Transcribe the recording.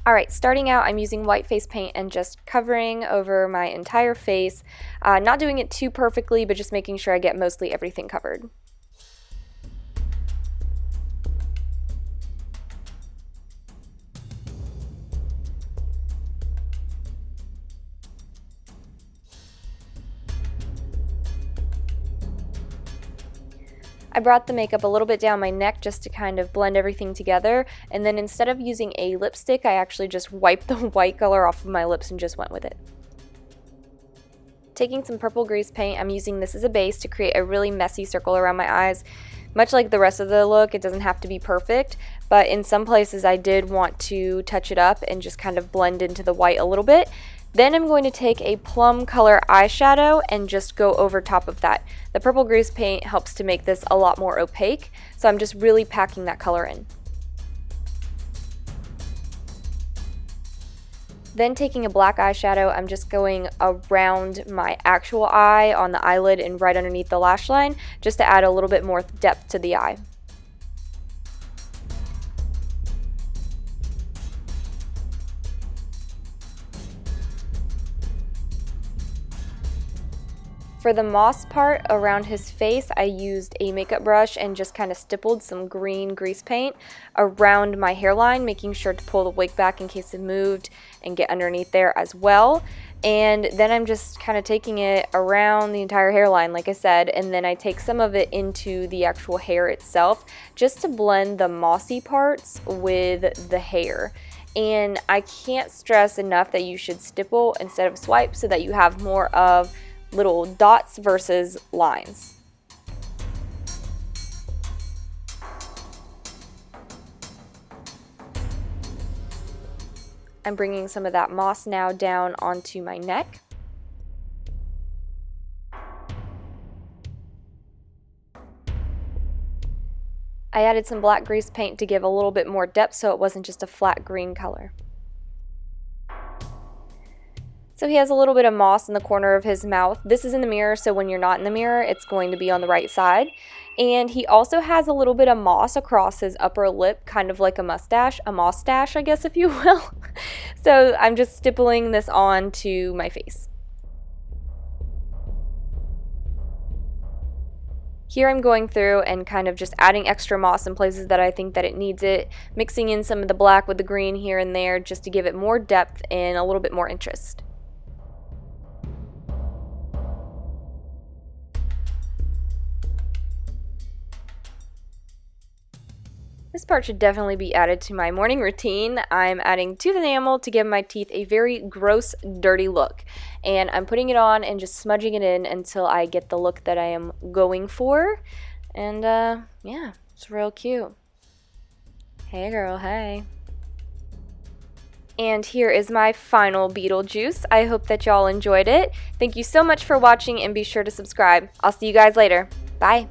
Alright, starting out, I'm using white face paint and just covering over my entire face. Not doing it too perfectly, but just making sure I get mostly everything covered. I brought the makeup a little bit down my neck just to kind of blend everything together, and then instead of using a lipstick, I actually just wiped the white color off of my lips and just went with it. Taking some purple grease paint, I'm using this as a base to create a really messy circle around my eyes. Much like the rest of the look, it doesn't have to be perfect, but in some places I did want to touch it up and just kind of blend into the white a little bit. Then I'm going to take a plum color eyeshadow and just go over top of that. The purple grease paint helps to make this a lot more opaque, so I'm just really packing that color in. Then taking a black eyeshadow, I'm just going around my actual eye on the eyelid and right underneath the lash line, just to add a little bit more depth to the eye. For the moss part around his face, I used a makeup brush and just kind of stippled some green grease paint around my hairline, making sure to pull the wig back in case it moved and get underneath there as well. And then I'm just kind of taking it around the entire hairline, like I said, and then I take some of it into the actual hair itself just to blend the mossy parts with the hair. And I can't stress enough that you should stipple instead of swipe so that you have more of little dots versus lines. I'm bringing some of that moss now down onto my neck. I added some black grease paint to give a little bit more depth so it wasn't just a flat green color. So he has a little bit of moss in the corner of his mouth. This is in the mirror, so when you're not in the mirror, it's going to be on the right side. And he also has a little bit of moss across his upper lip, kind of like a mustache, I guess, if you will. So I'm just stippling this on to my face. Here I'm going through and kind of just adding extra moss in places that I think that it needs it, mixing in some of the black with the green here and there just to give it more depth and a little bit more interest. This part should definitely be added to my morning routine. I'm adding tooth enamel to give my teeth a very gross, dirty look. And I'm putting it on and just smudging it in until I get the look that I am going for. And yeah, it's real cute. Hey girl, hey. And here is my final Beetlejuice. I hope that y'all enjoyed it. Thank you so much for watching and be sure to subscribe. I'll see you guys later. Bye.